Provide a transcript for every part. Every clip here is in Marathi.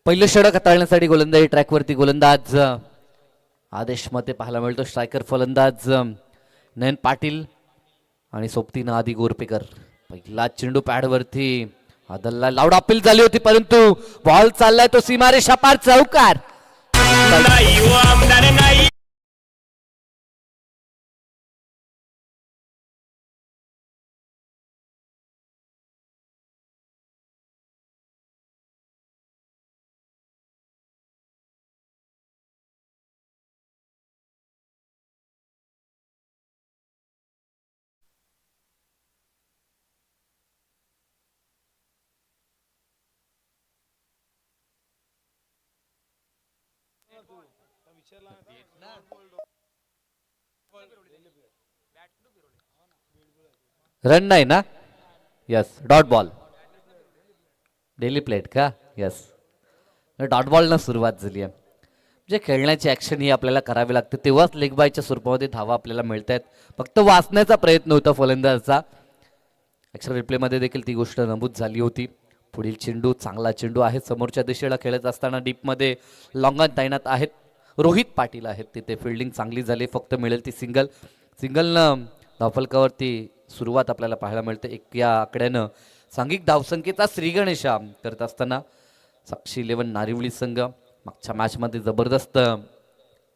पहिलं षटक हाताळण्यासाठी गोलंदाजी ट्रॅकवरती गोलंदाज आदेश मते पाहायला मिळतो. स्ट्रायकर फलंदाज नयन पाटील आणि सोबतीनं आदी गोरपेकर. पहिला चेंडू पॅडवरती आदलला लाऊड अपील झाली होती परंतु बॉल चाललाय तो सीमारेषा पार चौकार. रन नाही ना. Yes dot ball daily plate का. यस डॉट बॉल न सुरुवात झाली आहे. म्हणजे खेळण्याची ऍक्शन ही आपल्याला करावी लागते तेव्हाच लेग बायच्या स्वरूपामध्ये धावा आपल्याला मिळत आहेत. फक्त वाचण्याचा प्रयत्न होता फलंदाजाचा. एक्स्ट्रा रिप्लेमध्ये देखील ती गोष्ट नमूद झाली होती. पुढील चेंडू चांगला चेंडू आहे. समोरच्या दिशेला खेळत असताना डीपमध्ये लॉंगन तैनात आहेत. रोहित पाटील आहेत तिथे. फिल्डिंग चांगली झाली. फक्त मिळेल ती सिंगलनं धावफलकावरती सुरुवात आपल्याला पाहायला मिळते. एक या आकड्यानं सांघिक धावसंख्येचा श्रीगणेशा करत असताना साक्षी 11 नारिवली संघ मागच्या मॅचमध्ये जबरदस्त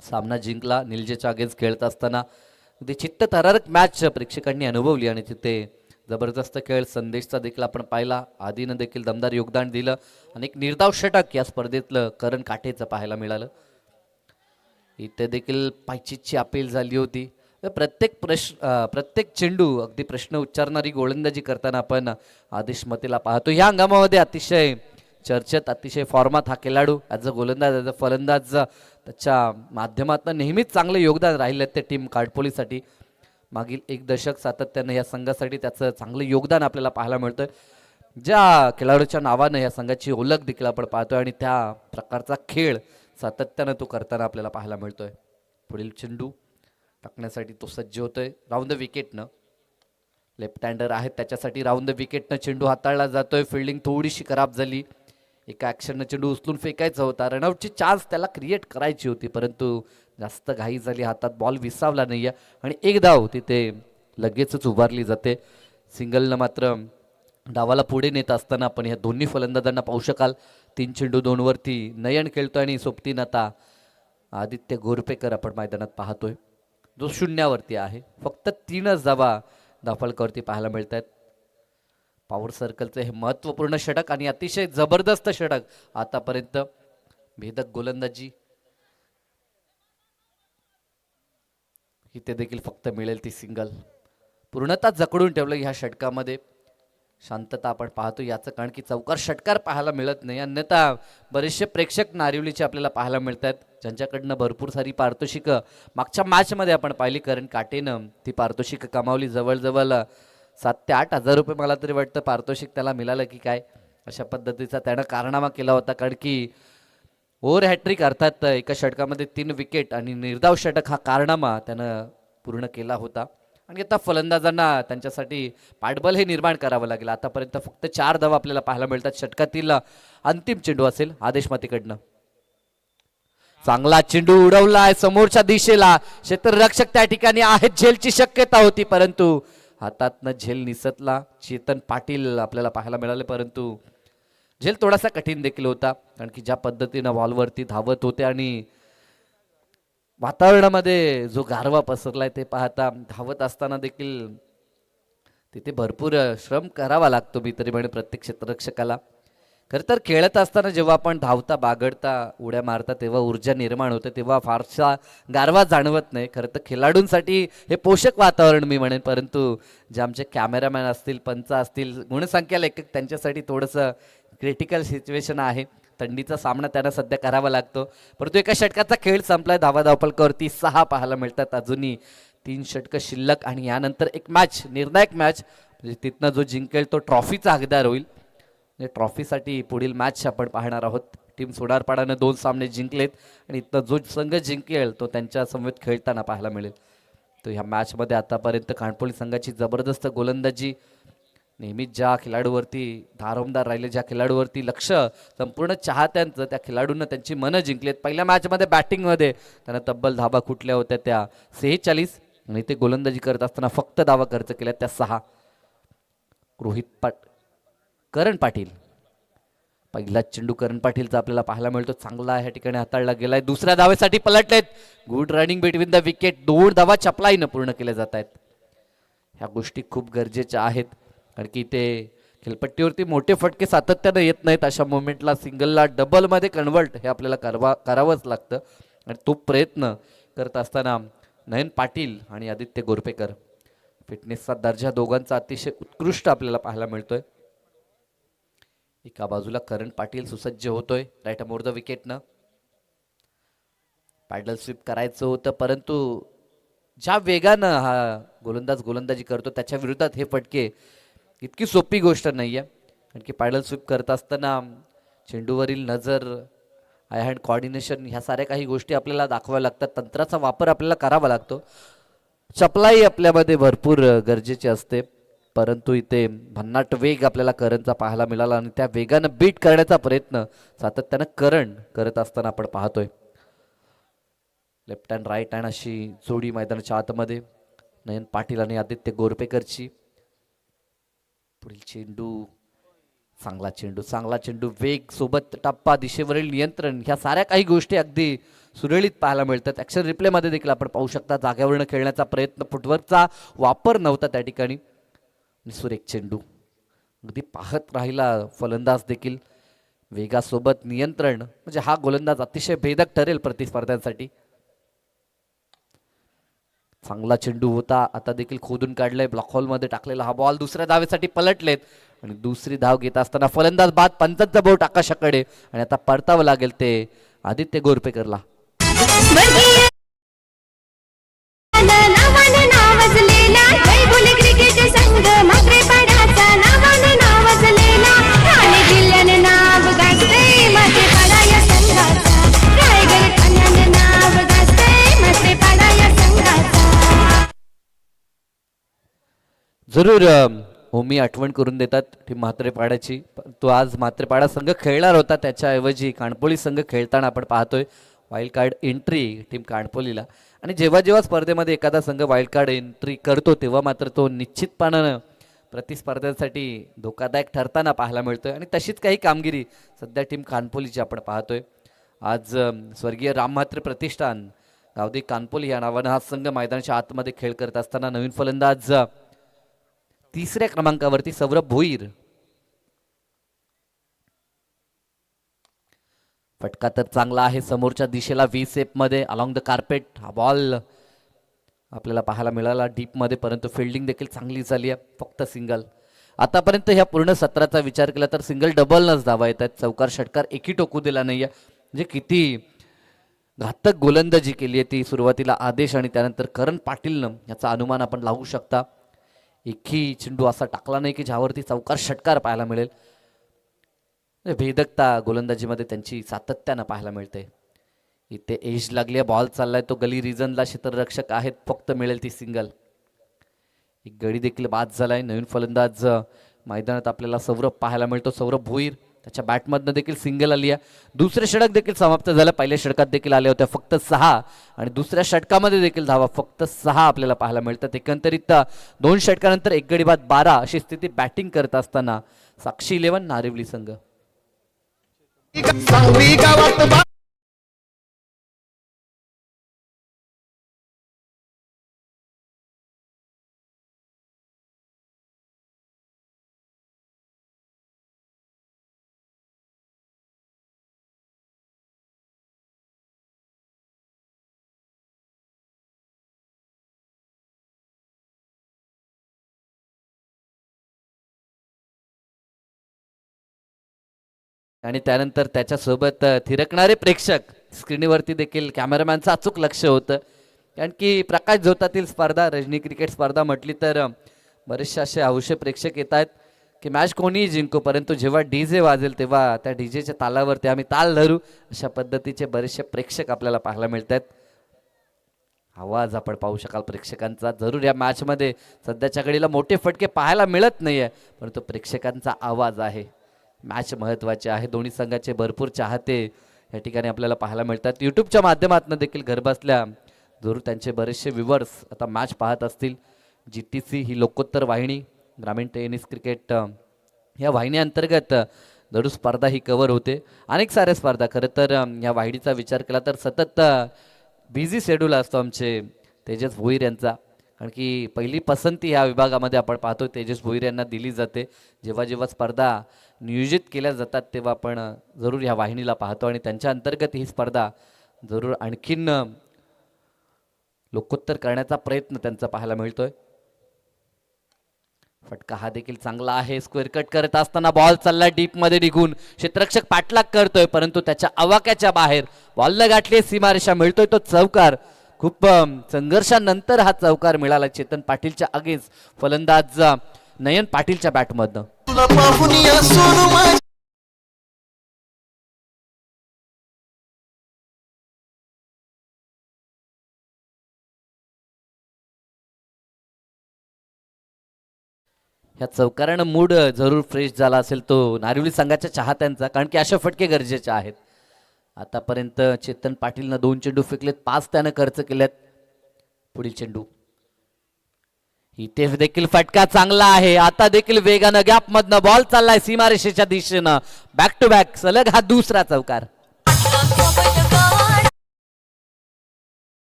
सामना जिंकला. निलजेच्या अगेन्स्ट खेळत असताना अगदी चित्तथरारक मॅच प्रेक्षकांनी अनुभवली आणि तिथे जबरदस्त खेळ संदेशचा देखील आपण पाहिला. आदीनं देखील दमदार योगदान दिलं आणि एक निर्धाव षटक या स्पर्धेतलं करण काठेचं पाहायला मिळालं. इथे देखील पायचीची अपील झाली होती. प्रत्येक चेंडू अगदी प्रश्न उच्चारणारी गोलंदाजी करताना आपण आदेश मतेला पाहतो. ह्या हंगामामध्ये अतिशय चर्चेत अतिशय फॉर्मात हा खेळाडू ॲज अ गोलंदाज ॲज अ फलंदाज त्याच्या माध्यमातून नेहमीच चांगलं योगदान राहिलं त्या टीम काडपोलीसाठी. मागील एक दशक सातत्यानं या संघासाठी त्याचं चांगलं योगदान आपल्याला पाहायला मिळतं. ज्या खेळाडूच्या नावानं या संघाची ओळख देखील आपण पाहतोय आणि त्या प्रकारचा खेळ सातत्यानं तो करताना आपल्याला पाहायला मिळतोय. पुढील चेंडू टाकण्यासाठी तो सज्ज होतोय. राऊंड द विकेटनं लेफ्ट हँडर आहेत त्याच्यासाठी राऊंड द विकेटनं चेंडू हाताळला जातोय. फिल्डिंग थोडीशी खराब झाली. एका ॲक्शननं चेंडू उचलून फेकायचा होता. रनआउटची चान्स त्याला क्रिएट करायची होती परंतु जास्त घाई झाली. हातात बॉल विसावला नाही आहे आणि एक धाव तिथे लगेचच उभारली जाते. सिंगलनं मात्र डावाला पुढे नेत असताना आपण ह्या दोन्ही फलंदाजांना पाहू शकाल. 3 चेंडू 2 वरती नयन खेळतोय आणि सोबतीन आता आदित्य गोरपेकर आपण मैदानात पाहतोय जो 0वरती आहे. फक्त 3च धावा धावफलकावरती पाहायला मिळत आहेत. पॉवर सर्कलचं हे महत्त्वपूर्ण षटक आणि अतिशय जबरदस्त षटक आतापर्यंत. भेदक गोलंदाजी इथे देखील फक्त मिळेल ती सिंगल. पूर्णतः जकडून ठेवलं ह्या षटकामध्ये. शांतता आपण पाहतो याचं कारण की चौकार षटकार पाहायला मिळत नाही. अन्यथा बरेचसे प्रेक्षक नारिवलीचे आपल्याला पाहायला मिळत आहेत ज्यांच्याकडनं भरपूर सारी पारितोषिकं मागच्या मॅचमध्ये आपण पाहिली. कारण काटेनं ती पारितोषिकं कमावली. जवळजवळ 7 ते 8 हजार रुपये मला तरी वाटतं पारितोषिक त्याला मिळालं की काय अशा पद्धतीचा त्यानं कारनामा केला होता. कारण की ओव्हर हॅट्रिक अर्थात एका षटकामध्ये 3 विकेट आणि निर्धाव षटक हा कारनामा त्यानं पूर्ण केला होता. आणि आता फलंदाजांना त्यांच्यासाठी पाठबळ हे निर्माण करावं लागेल. आतापर्यंत फक्त 4 धावा आपल्याला पाहायला मिळतात. षटकातील अंतिम चेंडू असेल आदेश मतेकडनं. चांगला चेंडू उडवलाय समोरच्या दिशेला. क्षेत्ररक्षक त्या ठिकाणी आहेत. झेलची शक्यता होती परंतु हातातनं झेल निसटला. चेतन पाटील आपल्याला पाहायला मिळाले परंतु झेल थोडासा कठीण देखील होता. कारण की ज्या पद्धतीनं बॉलवरती धावत होते आणि वातावरणामध्ये जो गारवा पसरलाय ते पाहता धावत असताना देखील तिथे भरपूर श्रम करावा लागतो मी तरी म्हणे प्रत्येक क्षेत्ररक्षकाला. खरं तर खेळत असताना जेव्हा आपण धावता बागडता उड्या मारता तेव्हा ऊर्जा निर्माण होते तेव्हा फारसा गारवा जाणवत नाही. खरं तर खेळाडूंसाठी हे पोषक वातावरण मी म्हणेन परंतु जे आमचे कॅमेरामॅन असतील पंच असतील गुणसंख्या लेखक त्यांच्यासाठी थोडंसं क्रिटिकल सिच्युएशन आहे. थंडीचा सामना त्यांना सध्या करावा लागतो. परंतु एका षटकाचा खेळ संपलाय. धावा धावफलकावरती 6 पाहायला मिळतात. अजूनही 3 षटकं शिल्लक आणि यानंतर एक मॅच निर्णायक मॅच म्हणजे तिथनं जो जिंकेल तो ट्रॉफीचा हकदार होईल. ट्रॉफीसाठी पुढील मॅच आपण पाहणार आहोत. टीम सोनारपाडानं 2 सामने जिंकलेत आणि इथं जो संघ जिंकेल तो त्यांच्या समवेत खेळताना पाहायला मिळेल. तो ह्या मॅचमध्ये आतापर्यंत कानपोली संघाची जबरदस्त गोलंदाजी नेहमीच ज्या खेळाडूवरती दारोमदार राहिले, ज्या खेळाडूवरती लक्ष संपूर्ण चाहत्यांचं, त्या खेळाडूंना त्यांची मनं जिंकलीत. पहिल्या मॅचमध्ये बॅटिंगमध्ये त्यांना तब्बल धाबा कुठल्या होत्या त्या 46, आणि ते गोलंदाजी करत असताना फक्त धावा खर्च केल्या त्या 6. करण पाटील, पहिलाच चेंडू करण पाटीलचा आपल्याला पाहायला मिळतो, चांगला ह्या ठिकाणी हाताळला गेलाय. दुसऱ्या धावेसाठी पलटलेत. Good running between the wicket. 2 धावा चपलाईनं पूर्ण केल्या जात आहेत. ह्या गोष्टी खूप गरजेच्या आहेत, कारण की ते खेळपट्टीवरती मोठे फटके सातत्यानं येत नाहीत. अशा मोमेंटला सिंगलला डबलमध्ये कन्वर्ट हे आपल्याला करावंच लागतं, आणि तो प्रयत्न करत असताना नयन पाटील आणि आदित्य गोरपेकर, फिटनेसचा दर्जा दोघांचा अतिशय उत्कृष्ट आपल्याला पाहायला मिळतोय. एका बाजूला करण पाटील सुसज्ज होतोय राईट अमोर द विकेटनं. पॅडल स्वीप करायचं होतं, परंतु ज्या वेगानं हा गोलंदाज गोलंदाजी करतो त्याच्या विरोधात हे फटके इतकी सोपी गोष्ट नाही आहे. कारण की पॅडल स्वीप करत असताना चेंडूवरील नजर, आय हँड कॉर्डिनेशन, ह्या साऱ्या काही गोष्टी आपल्याला दाखवाव्या लागतात. तंत्राचा वापर आपल्याला करावा लागतो. चपलाई आपल्यामध्ये भरपूर गरजेची असते, परंतु इथे भन्नाट वेग आपल्याला करणचा पाहायला मिळाला, आणि त्या वेगानं बीट करण्याचा प्रयत्न सातत्यानं करण करत असताना आपण पाहतोय. लेफ्ट हँड राईट हँड अशी जोडी मैदानाच्या आतमध्ये नयन पाटील आणि आदित्य गोरपेकरची. पुढील चेंडू, चांगला चेंडू, वेग सोबत टप्पा, दिशेवरील नियंत्रण, ह्या साऱ्या काही गोष्टी अगदी सुरळीत पाहायला मिळतात. ॲक्शन रिप्लेमध्ये देखील आपण पाहू शकता जाग्यावरनं खेळण्याचा प्रयत्न, फुटवर्कचा वापर नव्हता त्या ठिकाणी. सुरेख चेंडू, अगदी पाहत राहिला फलंदाज देखील. वेगासोबत नियंत्रण, म्हणजे हा गोलंदाज अतिशय भेदक ठरेल प्रतिस्पर्ध्यांसाठी. चांगला चेंडू होता, आता देखील खोदून काढलाय, ब्लॉक हॉलमध्ये टाकलेला हा बॉल. दुसऱ्या धावेसाठी पलटलेत, आणि दुसरी धाव घेत असताना फलंदाज बाद, पंचांचा बोट आकाशाकडे, आणि आता परतावं लागेल ते आदित्य गोरपेकरला. जरूर होमी आठवण करून देतात टीम म्हात्रेपाड्याची. तो आज म्हात्रेपाडा संघ खेळणार होता, त्याच्याऐवजी काणपोली संघ खेळताना आपण पाहतोय. वाईल्ड कार्ड एंट्री टीम काणपोलीला, आणि जेव्हा जेव्हा स्पर्धेमध्ये एखादा संघ वाईल्ड कार्ड एंट्री करतो तेव्हा मात्र तो निश्चितपणानं प्रतिस्पर्ध्यांसाठी धोकादायक ठरताना पाहायला मिळतोय, आणि तशीच काही कामगिरी सध्या टीम काणपोलीची आपण पाहतोय. आज स्वर्गीय राम म्हात्रे प्रतिष्ठान गावदे कानपोली या नावानं हा संघ मैदानाच्या आतमध्ये खेळ करत असताना नवीन फलंदाज 3ऱ्या क्रमांकावरती सौरभ भोईर. फटका तर चांगला आहे समोरच्या दिशेला, व्ही सेप मध्ये अलॉंग द कार्पेट. हा बॉल आपल्याला पाहायला मिळाला डीप मध्ये, परंतु फिल्डिंग देखील चांगली झाली आहे. फक्त सिंगल आतापर्यंत ह्या पूर्ण सत्राचा विचार केला तर सिंगल डबलनच धावा येत आहेत. चौकार षटकार एकही टोकू दिला नाहीये. म्हणजे किती घातक गोलंदाजी केली आहे ती सुरुवातीला आदेश आणि त्यानंतर करण पाटीलनं, याचा अनुमान आपण लावू शकता. एकही चेंडू असा टाकला नाही की ज्यावरती चौकार षटकार पाहायला मिळेल. भेदकता गोलंदाजीमध्ये त्यांची सातत्यानं पाहायला मिळते. इथे एज लागली आहे, बॉल चाललाय तो गली रिजनला, क्षेत्ररक्षक आहेत, फक्त मिळेल ती सिंगल. एक गडी देखील बाद झालाय. नवीन फलंदाज मैदानात आपल्याला सौरभ पाहायला मिळतो, सौरभ भोईर. त्याच्या बॅटमधनं देखील सिंगल आली आहे. दुसरे षटक देखील समाप्त झालं. पहिल्या षटकात देखील आले होते फक्त 6, आणि दुसऱ्या षटकामध्ये देखील धावा फक्त 6 आपल्याला पाहायला मिळतात. एकंदरीत 2 षटकानंतर एक गडी बाद 12 अशी स्थिती बॅटिंग करत असताना साक्षी 11 नारिवली संघ. आणि त्यानंतर त्याच्यासोबत थिरकणारे प्रेक्षक स्क्रीनवरती देखील कॅमेरामॅनचं अचूक लक्ष होतं. कारण की प्रकाश झोतातील स्पर्धा, रजनी क्रिकेट स्पर्धा म्हटली तर बरेचसे असे हौशी प्रेक्षक येत आहेत की मॅच कोणीही जिंको, परंतु जेव्हा डीजे वाजेल तेव्हा त्या डीजेच्या तालावरती आम्ही ताल धरू, अशा पद्धतीचे बरेचसे प्रेक्षक आपल्याला पाहायला मिळत आहेत. आवाज आपण पाहू शकाल प्रेक्षकांचा. जरूर या मॅचमध्ये सध्याच्या घडीला मोठे फटके पाहायला मिळत नाहीये, परंतु प्रेक्षकांचा आवाज आहे. मॅच महत्त्वाचे आहे. दोन्ही संघाचे भरपूर चाहते या ठिकाणी आपल्याला पाहायला मिळतात. यूट्यूबच्या माध्यमातून देखील घरबसल्या जरूर त्यांचे बरेचसे व्ह्यूवर्स आता मॅच पाहत असतील. GTC ही लोकोत्तर वाहिनी, ग्रामीण टेनिस क्रिकेट या वाहिनी अंतर्गत जरूर स्पर्धा ही कव्हर होते. अनेक साऱ्या स्पर्धा. खरं तर या वाहिनीचा विचार केला तर सतत बिझी शेड्यूल असतो आमचे तेजस भोईर यांचा. कारण की पहिली पसंती ह्या विभागामध्ये आपण पाहतो तेजस भोईर यांना दिली जाते. जेव्हा जेव्हा स्पर्धा नियोजित केल्या जातात तेव्हा आपण जरूर ह्या वाहिनीला पाहतो आणि त्यांच्या अंतर्गत ही स्पर्धा जरूर आणखीन लोकोत्तर करण्याचा प्रयत्न त्यांचा पाहायला मिळतोय. फटका हा देखील चांगला आहे. स्क्वेअर कट करत असताना बॉल चालला डीप मध्ये निघून क्षेत्ररक्षक पाठलाग करतोय, परंतु त्याच्या आवाक्याच्या बाहेर बॉलला गाठली सीमारेषा. मिळतोय तो चौकार. खूप संघर्षानंतर हा चौकार मिळाला चेतन पाटीलच्या अगेन्स्ट फलंदाज नयन पाटीलच्या बॅटमधनं. ह्या चौकारानं मूड जरूर फ्रेश झाला असेल तो नारिवली संघाच्या चाहत्यांचा, कारण की अशा फटके गरजेचे आहेत. आतापर्यंत चेतन पाटीलनं 2 चेंडू फेकलेत, 5 त्यानं खर्च केलेत. पुढील चेंडू इथे देखील फटका चांगला आहे. आता देखील वेगानं गॅप मधनं बॉल चाललाय सीमारेषेच्या दिशेनं. बॅक टू बॅक सलग हा दुसरा चौकार.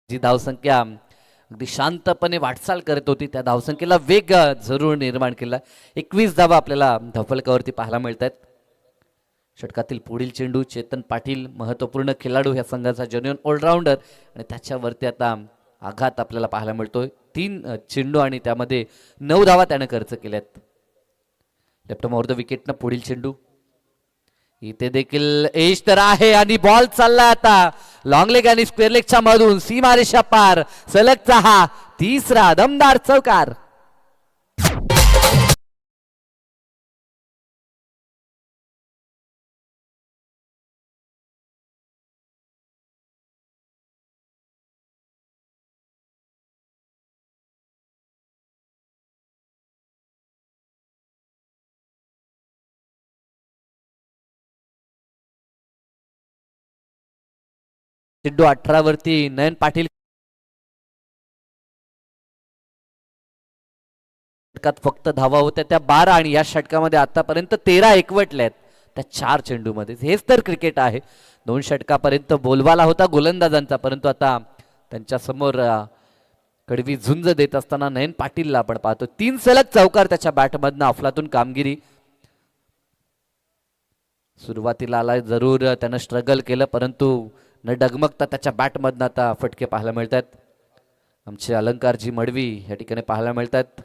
जी धावसंख्या अगदी शांतपणे वाटचाल करत होती त्या धावसंख्येला वेग जरूर निर्माण केला. 21 धावा आपल्याला धफलकावरती पाहायला मिळत आहेत. षटकातील पुढील चेंडू चेतन पाटील महत्वपूर्ण खेळाडू ह्या संघाचा जेन्युइन ऑलराऊंडर आणि त्याच्यावरती आता आघात आपल्याला पाहायला मिळतोय. 3 चेंडू आणि त्यामध्ये 9 धावा त्यानं खर्च केल्यात. लेफ्ट ओव्हर द विकेटनं पुढील चेंडू इथे देखील एज तर आहे आणि बॉल चालला आता लॉंग लेग आणि स्क्वेअर लेगच्या मधून सीमारेषा पार. सलगचा हा तिसरा दमदार चौकार. चेंडू 18 वरती नयन पाटील षटकात फक्त धावा होत्या त्या 12 आणि या षटकामध्ये आतापर्यंत 13 एकवटल्यात त्या 4 चेंडूमध्ये. हेच तर क्रिकेट आहे. 2 षटकापर्यंत बोलबाला होता गोलंदाजांचा, परंतु आता त्यांच्या समोर कडवी झुंज देत असताना नयन पाटीलला आपण पाहतो. 3 सलग चौकार त्याच्या बॅटमधनं. अफलातून कामगिरी. सुरुवातीला आला जरूर त्यानं स्ट्रगल केलं, परंतु न डगमगता त्याच्या बॅटमधनं आता फटके पाहायला मिळतात. आमचे अलंकारजी मडवी या ठिकाणी पाहायला मिळतात.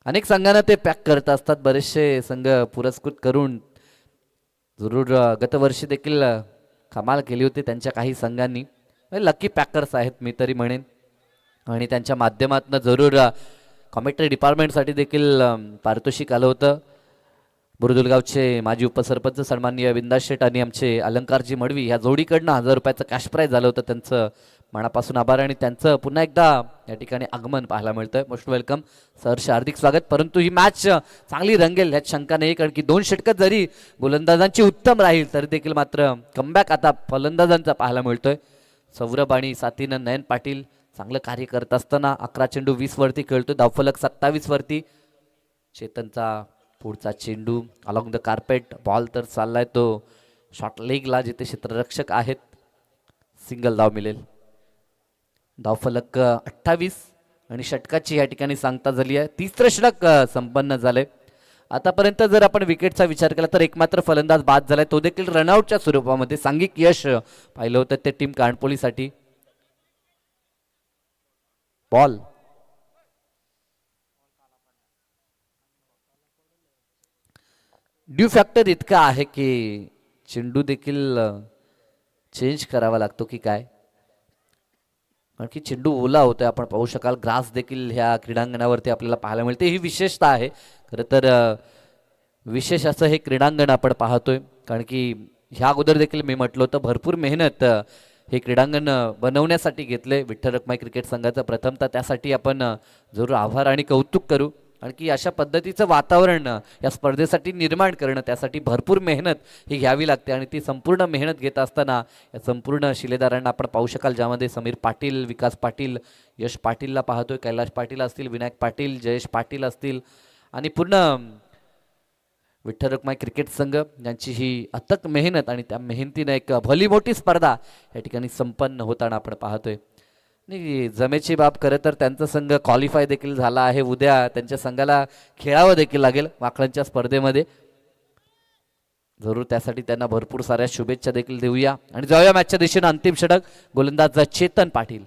अनेक संघांना ते पॅक करत असतात. बरेचसे संघ पुरस्कृत करून जरूर गतवर्षी देखील कमाल केली होती त्यांच्या काही संघांनी. लकी पॅकर्स आहेत मी तरी म्हणेन, आणि त्यांच्या माध्यमातून जरूर कॉमेंट्री डिपार्टमेंटसाठी देखील पारितोषिक आलं होतं. बुरुदुलगावचे माजी उपसरपंच सन्माननीय विंदास शेठ आणि आमचे अलंकारजी मडवी ह्या जोडीकडनं 1000 रुपयाचं कॅश प्राईज झालं होतं. त्यांचं मनापासून आभार आणि त्यांचं पुन्हा एकदा या ठिकाणी आगमन पाहायला मिळतंय. मोस्ट वेलकम सर, हार्दिक स्वागत. परंतु ही मॅच चांगली रंगेल ह्यात शंका नाही, कारण की 2 षटकात जरी गोलंदाजांची उत्तम राहील तरी देखील मात्र कमबॅक आता फलंदाजांचा पाहायला मिळतोय. सौरभ आणि साथीनं नयन पाटील चांगलं कार्य करत असताना 11 चेंडू 20 वरती खेळतोय. धावफलक 27 वरती. चेतनचा पुढचा चेंडू अलॉंग द कार्पेट. बॉल तर चाललाय तो शॉर्ट लेगला जिथे क्षेत्ररक्षक आहेत. सिंगल धाव मिळेल. धावफलक 28 आणि षटकाची या ठिकाणी सांगता झाली आहे. 3रं षटक संपन्न झालंय. आतापर्यंत जर आपण विकेटचा विचार केला तर एकमात्र फलंदाज बाद झालाय, तो देखील रनआउटच्या स्वरूपामध्ये. सांघिक यश पाहिलं होतं ते टीम कानपोलीसाठी. बॉल ड्यू फॅक्टर इतका आहे की चेंडू देखील चेंज करावा लागतो की काय, कारण की चेंडू ओला होतोय. आपण पाहू शकाल ग्रास देखील ह्या क्रीडांगणावरती आपल्याला पाहायला मिळते. ही विशेषता आहे खरं तर. विशेष असं हे क्रीडांगण आपण पाहतोय, कारण की ह्या अगोदर देखील मी म्हटलं होतं भरपूर मेहनत हे क्रीडांगण बनवण्यासाठी घेतले विठ्ठल रखुमाई क्रिकेट संघाचं. प्रथमतः त्यासाठी आपण जरूर आभार आणि कौतुक करू, कारण की अशा पद्धतीचं वातावरण या स्पर्धेसाठी निर्माण करणं, त्यासाठी भरपूर मेहनत ही घ्यावी लागते. आणि ती संपूर्ण मेहनत घेत असताना या संपूर्ण शिलेदारांना आपण पाहू शकाल, ज्यामध्ये समीर पाटील, विकास पाटील, यश पाटीलला पाहतोय, कैलाश पाटील असतील, विनायक पाटील, जयेश पाटील असतील आणि पूर्ण विठ्ठल रखुमाई क्रिकेट संघ यांची ही अथक मेहनत आणि त्या मेहनतीनं एक भली मोठी स्पर्धा या ठिकाणी संपन्न होताना आपण पाहतोय. आणि जमेची बाब खरं तर त्यांचा संघ क्वालिफाय देखील झाला आहे. उद्या त्यांच्या संघाला खेळावं देखील लागेल वाकळांच्या स्पर्धेमध्ये. जरूर त्यासाठी त्यांना भरपूर साऱ्या शुभेच्छा देखील देऊया आणि जाऊया मॅचच्या दिशेनं. अंतिम षटक गोलंदाज चेतन पाटील,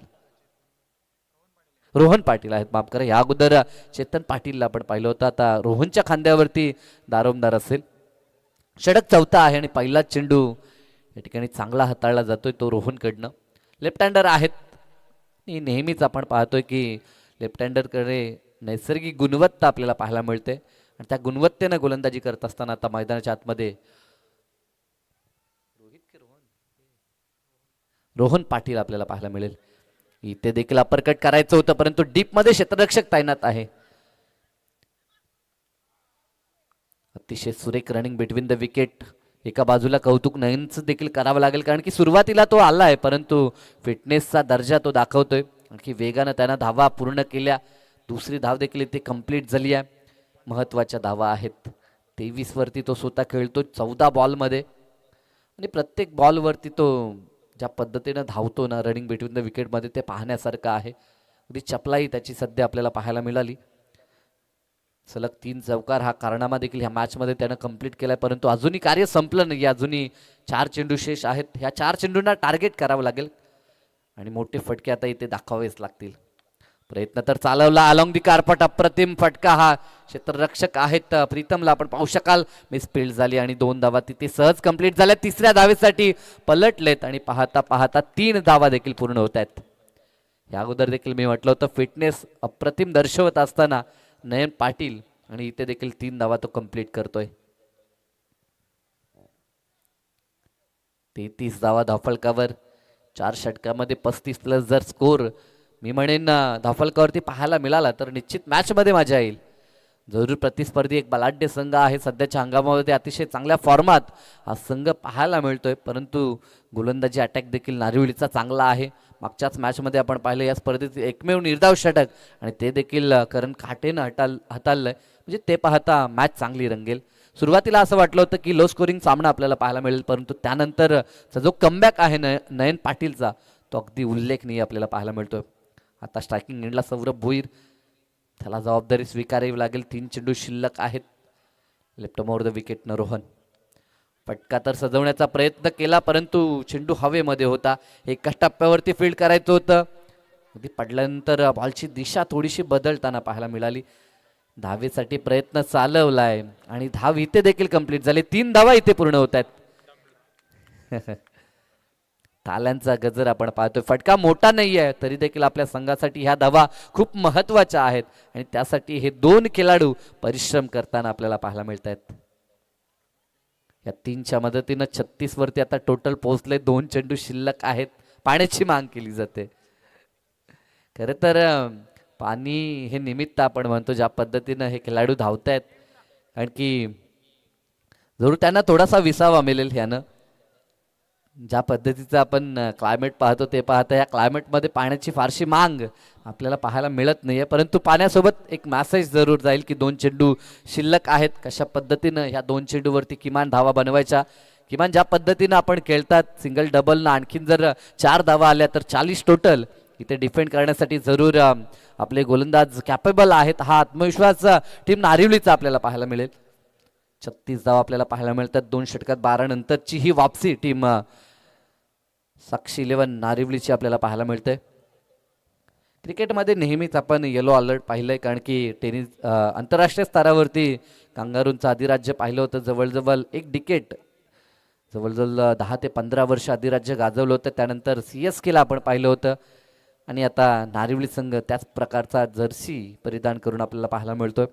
रोहन पाटील आहेत, माफ करा. या अगोदर चेतन पाटीलला आपण पाहिलं होतं, आता रोहनच्या खांद्यावरती दारोमदार असेल. षटक चौथा आहे आणि पहिलाच चेंडू या ठिकाणी चांगला हाताळला जातोय तो रोहनकडनं. लेफ्ट हँडर आहेत. नेहमीच आपण पाहतोय की लेफ्ट हँडरकडे नैसर्गिक गुणवत्ता आपल्याला पाहायला मिळते आणि त्या गुणवत्तेनं गोलंदाजी करत असताना आता मैदानाच्या आतमध्ये रोहन पाटील आपल्याला पाहायला मिळेल. इथे देखील अपरकट करायचं होतं, परंतु डीप मध्ये क्षेत्ररक्षक तैनात आहे. अतिशय सुरेख रनिंग बिटवीन द विकेट. एका बाजूला कौतुक नयनचं देखील करावं लागेल, कारण की सुरुवातीला तो आला आहे, परंतु फिटनेसचा दर्जा तो दाखवतोय. आणखी वेगानं त्यानं धावा पूर्ण केल्या. दुसरी धाव देखील इथे कंप्लीट झाली आहे. महत्वाच्या धावा आहेत. 23 वरती तो स्वतः खेळतो 14 बॉलमध्ये आणि प्रत्येक बॉलवरती तो ज्या पद्धतीनं धावतो ना रनिंग बिटवीन द विकेटमध्ये, ते पाहण्यासारखं आहे. अगदी चपलाही त्याची सध्या आपल्याला पाहायला मिळाली. सलग 3 चौकार हा कारनामा देखील ह्या मॅचमध्ये त्यानं कंप्लीट केलाय, परंतु अजूनही कार्य संपलं नाही. अजूनही 4 चेंडू शेष आहेत. ह्या 4 चेंडूंना टार्गेट करावं लागेल आणि मोठे फटके आता इथे दाखवावेच लागतील. प्रयत्न तर चालवला अलॉंग दी कारपट. अप्रतिम फटका हा क्षेत्ररक्षक आहेत प्रीतमला आपण पाहू शकाल. मिसफील्ड झाली आणि 2 धावा तिथे सहज कंप्लीट झाल्या. तिसऱ्या धावेसाठी पलटलेत आणि पाहता पाहता 3 धावा देखील पूर्ण होत आहेत. या अगोदर देखील मी म्हटलं होतं फिटनेस अप्रतिम दर्शवत असताना नयन पाटील, आणि इथे देखील 3 धावा तो कंप्लीट करतोय. 33 धावा धावफलकावर. 4 षटकामध्ये 35 प्लस जर स्कोर मी म्हणेन धावफलकावरती पाहायला मिळाला तर निश्चित मॅच मध्ये मजा येईल. जरूर प्रतिस्पर्धी एक बलाढ्य संघ आहे. सध्याच्या हंगामामध्ये अतिशय चांगल्या फॉर्मात हा संघ पाहायला मिळतोय, परंतु गोलंदाजी अटॅक देखील नारिवलीचा चांगला आहे. मागच्याच मॅचमध्ये आपण पाहिलं या स्पर्धेत एकमेव निर्धाव षटक आणि ते देखील करण काटेनं हाताळलंय. म्हणजे ते पाहता मॅच चांगली रंगेल. सुरुवातीला असं वाटलं होतं की लो स्कोरिंग सामना आपल्याला पाहायला मिळेल, परंतु त्यानंतरचा जो कमबॅक आहे नयन पाटीलचा तो अगदी उल्लेखनीय आपल्याला पाहायला मिळतोय. आता स्ट्रायकिंग एंडला सौरभ भोईर, त्याला जबाबदारी स्वीकारावी लागेल. 3 चेंडू शिल्लक आहेत. लेफ्ट ओव्हर द विकेटनं रोहन. फटका तर सजवण्याचा प्रयत्न केला, परंतु चेंडू हवेमध्ये होता. एका टप्प्यावरती फील्ड करायचं होतं. अगदी पडल्यानंतर बॉलची दिशा थोडीशी बदलताना पाहायला मिळाली. धावेसाठी प्रयत्न चालवलाय आणि धाव इथे देखील कंप्लीट झाली. 3 धावा इथे पूर्ण होत आहेत. ताल्यांचा गजर आपण पाहतोय. फटका मोठा नाही आहे तरी देखील आपल्या संघासाठी ह्या धावा खूप महत्वाच्या आहेत आणि त्यासाठी हे 2 खेळाडू परिश्रम करताना आपल्याला पाहायला मिळत आहेत. या 3च्या मदतीनं 36 वरती आता टोटल पोहोचले. 2 चेंडू शिल्लक आहेत. पाण्याची मांग केली जाते. खरं तर पाणी हे निमित्त आपण म्हणतो ज्या पद्धतीनं हे खेळाडू धावतायत, कारण की जरूर त्यांना थोडासा विसावा मिळेल ह्यानं. ज्या पद्धतीचं आपण क्लायमेट पाहतो ते पाहता या क्लायमेटमध्ये पाण्याची फारशी मांग आपल्याला पाहायला मिळत नाहीये, परंतु पाण्यासोबत एक मेसेज जरूर जाईल की 2 चेंडू शिल्लक आहेत. कशा पद्धतीनं ह्या 2 चेंडूवरती किमान धावा बनवायच्या. किमान ज्या पद्धतीनं आपण खेळतात सिंगल डबलनं आणखीन जर 4 धावा आल्या तर 40 टोटल. इथे डिफेंड करण्यासाठी जरूर आपले गोलंदाज कॅपेबल आहेत. हा आत्मविश्वास टीम नारिवलीचा आपल्याला पाहायला मिळेल. 36 धावा आपल्याला पाहायला मिळतात. 2 षटकात 12 नंतरची ही वापसी टीम साक्षी 11 नारिवलीची आपल्याला पाहायला मिळते. क्रिकेटमध्ये नेहमीच आपण येलो अलर्ट पाहिलंय, कारण की टेनिस आंतरराष्ट्रीय स्तरावरती कांगारूंचं अधिराज्य पाहिलं होतं. जवळजवळ 1 डिकेट जवळजवळ 10 ते 15 वर्ष अधिराज्य गाजवलं होतं. त्यानंतर CSKला आपण पाहिलं होतं आणि आता नारिवली संघ त्याच प्रकारचा जर्सी परिधान करून आपल्याला पाहायला मिळतोय.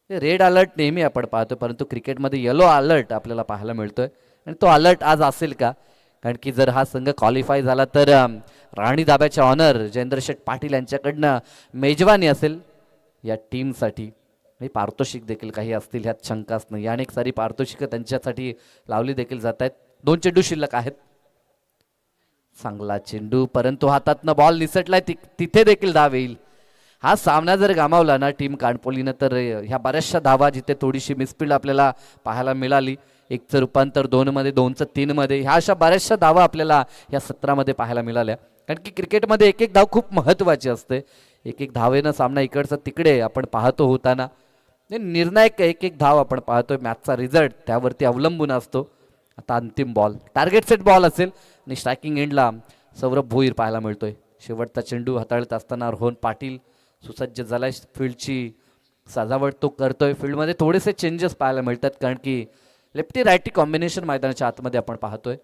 रेड अलर्ट नेहमी आपण पाहतो, परंतु क्रिकेटमध्ये येलो अलर्ट आपल्याला पाहायला मिळतोय आणि तो अलर्ट आज असेल का? कारण की जर हा संघ क्वालिफाय झाला तर राणी दाब्याचे ऑनर जयेंद्र शेठ पाटील यांच्याकडनं मेजवानी असेल या टीमसाठी. पारितोषिक देखील काही असतील ह्यात शंकाच नाही. अनेक सारी पारितोषिकं त्यांच्यासाठी लावली देखील जात आहेत. 2 चेंडू शिल्लक आहेत. चांगला चेंडू, परंतु हातातनं बॉल निसटलाय, तिथे देखील धाव येईल. हा सामना जर गमावला ना टीम कानपोलीनं तर ह्या बऱ्याचशा धावा जिथे थोडीशी मिसफिल्ड आपल्याला पाहायला मिळाली, 1चं रूपांतर 2 मध्ये, 2चं 3 मध्ये, ह्या अशा बऱ्याचशा धावा आपल्याला या सत्रामध्ये पाहायला मिळाल्या. कारण की क्रिकेटमध्ये एक एक धाव खूप महत्त्वाची असते. एक एक धावेनं सामना इकडचा तिकडे आपण पाहतो होताना निर्णायक एक एक धाव आपण पाहतोय. मॅचचा रिझल्ट त्यावरती अवलंबून असतो. आता अंतिम बॉल टार्गेट सेट बॉल असेल आणि स्ट्रायकिंग एंडला सौरभ भोईर पाहायला मिळतोय. शेवटचा चेंडू हाताळत असताना रोहन पाटील सुसज्ज झालाय. फील्डची सजावट तो करतोय. फील्डमध्ये थोडेसे चेंजेस पाहायला मिळतात कारण की लेफ्टी रायटी कॉम्बिनेशन मैदानाच्या आतमध्ये आपण पाहतोय.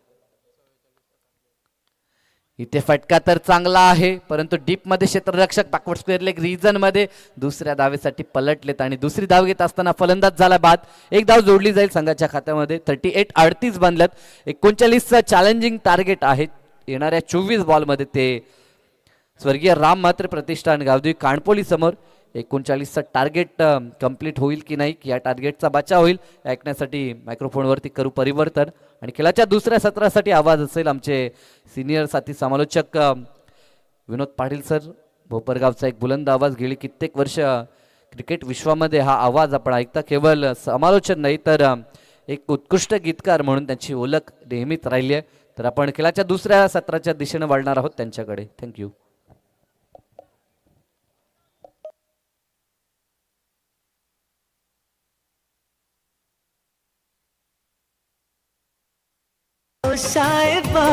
इथे फटका तर चांगला आहे, परंतु डीप मध्ये क्षेत्ररक्षक बॅकवर्ड स्क्वेअर लेग रिजन मध्ये दुसऱ्या धावेसाठी पलटलेत आणि दुसरी धाव घेत असताना फलंदाज झाला बाद. एक धाव जोडली जाईल संघाच्या खात्यामध्ये. 38 बनल्यात. 39चं चॅलेंजिंग टार्गेट आहे. येणाऱ्या 24 बॉलमध्ये ते स्वर्गीय राम मात्र प्रतिष्ठान गावदेवी काणपोली समोर 39चं टार्गेट कंप्लीट होईल की नाही, या टार्गेटचा बचाव होईल ऐकण्यासाठी मायक्रोफोनवरती करू परिवर्तन. आणि खेळाच्या दुसऱ्या सत्रासाठी आवाज असेल आमचे सिनियर साथी समालोचक विनोद पाटील सर. भोपरगावचा एक बुलंद आवाज. गेली कित्येक वर्ष क्रिकेट विश्वामध्ये हा आवाज आपण ऐकता. केवळ समालोचन नाही तर एक उत्कृष्ट गीतकार म्हणून त्यांची ओळख नेहमीच राहिली आहे. तर आपण खेळाच्या दुसऱ्या सत्राच्या दिशेने वळणार आहोत त्यांच्याकडे. थँक्यू. साहेबा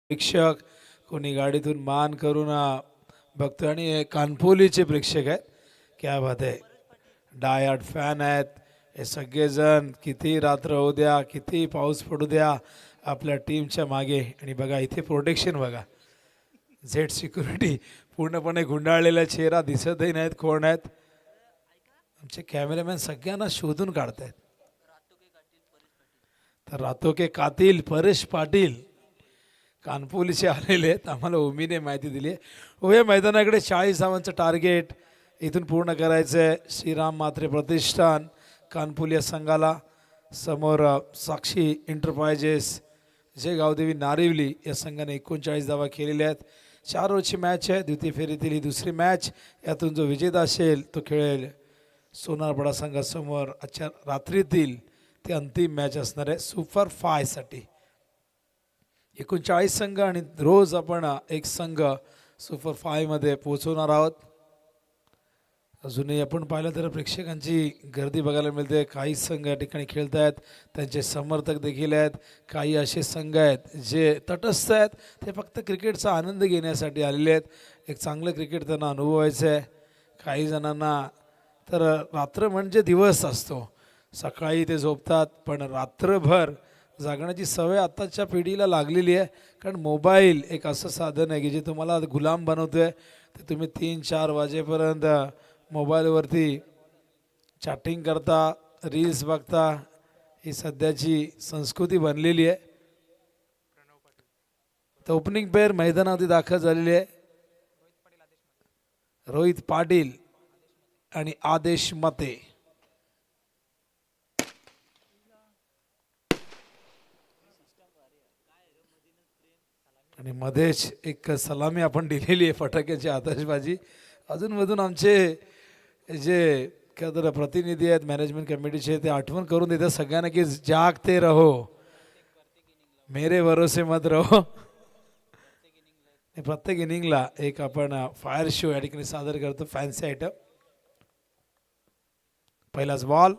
प्रेक्षक कोणी गाडीतून मान करून बघतोय आणि हे कानपोलीचे प्रेक्षक आहेत. क्या बात आहे. डायहार्ड फॅन आहेत हे सगळेजण. किती रात्र होऊ द्या, किती पाऊस पडू द्या, आपल्या टीमच्या मागे. आणि बघा इथे प्रोटेक्शन बघा. झेड सिक्युरिटी पूर्णपणे गुंडाळलेला चेहरा दिसतही नाहीत कोण आहेत. आमचे कॅमेरामॅन सगळ्यांना शोधून काढतायत. तर रातो के कातिल परेश पाटील कानपोलीचे आलेले आहेत. आम्हाला उमीने माहिती दिली आहे. या मैदानाकडे 40 धावांचं टार्गेट इथून पूर्ण करायचं आहे. श्रीराम मात्रे प्रतिष्ठान कानपोली या संघाला समोर साक्षी एंटरप्राइजेस जे गावदेवी नारिवली या संघाने 39 धावा केलेल्या आहेत. 4 ओव्हरची मॅच आहे. द्वितीय फेरीतील ही दुसरी मॅच. यातून जो विजेता असेल तो खेळेल सोनारपाडा संघासमोर. आजच्या रात्रीतील ती अंतिम मॅच असणार आहे सुपर 5 साठी. 39 संघ आणि रोज आपण एक संघ सुपर 5 मध्ये पोहोचवणार आहोत. अजूनही आपण पाहिलं तर प्रेक्षकांची गर्दी बघायला मिळते. काही संघ या ठिकाणी खेळत आहेत, त्यांचे समर्थक देखील आहेत. काही असे संघ आहेत जे तटस्थ आहेत, ते फक्त क्रिकेटचा आनंद घेण्यासाठी आलेले आहेत. एक चांगलं क्रिकेट त्यांना अनुभवायचं आहे. काही जणांना तर रात्र म्हणजे दिवस असतो. सकाळी ते झोपतात पण रात्रभर जागण्याची सवय आत्ताच्या पिढीला लागलेली आहे. कारण मोबाईल एक असं साधन आहे की जे तुम्हाला गुलाम बनवतो आहे. ते तुम्ही 3-4 वाजेपर्यंत मोबाईलवरती चॅटिंग करता, रील्स बघता. ही सध्याची संस्कृती बनलेली आहे. तर ओपनिंग पेअर मैदानावरती दाखल झालेली आहे. रोहित पाटील आणि आदेश मते. आणि मध्येच एक सलामी आपण दिलेली आहे, फटाक्याची आतषबाजी. अजूनमधून आमचे जे काय तर प्रतिनिधी आहेत मॅनेजमेंट कमिटीचे, ते आठवण करून देतात सगळ्यांना की जागते रहो, मेरे भरोसे मत रहो. प्रत्येक इनिंगला एक आपण फायर शो या ठिकाणी सादर करतो, फॅन्सी आयटम. पहिलाच बॉल,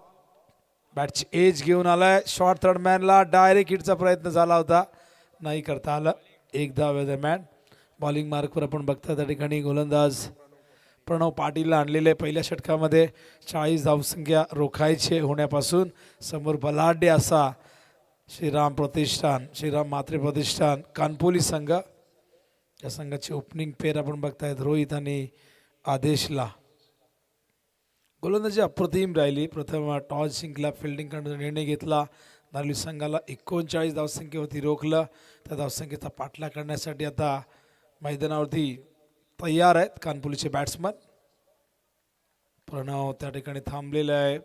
बॅटची एज घेऊन आलाय. शॉर्ट थर्ड मॅनला डायरेक्ट हिटचा प्रयत्न झाला होता, नाही करता आला. एक धाव दरम्यान बॉलिंग मार्कवर आपण बघता त्या ठिकाणी गोलंदाज प्रणव पाटीलला आणलेले. पहिल्या षटकामध्ये 40 धावसंख्या रोखायचे होण्यापासून समोर बलाढ्य असा श्रीराम मात्रे प्रतिष्ठान कानपोली संघ. या संघाची ओपनिंग पेअर आपण बघतायत, रोहित आणि आदेशला. गोलंदाजी अप्रतिम राहिली. प्रथम टॉस जिंकला, फिल्डिंग करण्याचा निर्णय घेतला. नारळी संघाला 39 धावसंख्येवरती रोखलं. त्या धावसंख्येचा पाठलाग करण्यासाठी आता मैदानावरती तयार आहेत कानपुलीचे बॅट्समन. प्रणव त्या ठिकाणी थांबलेला आहे.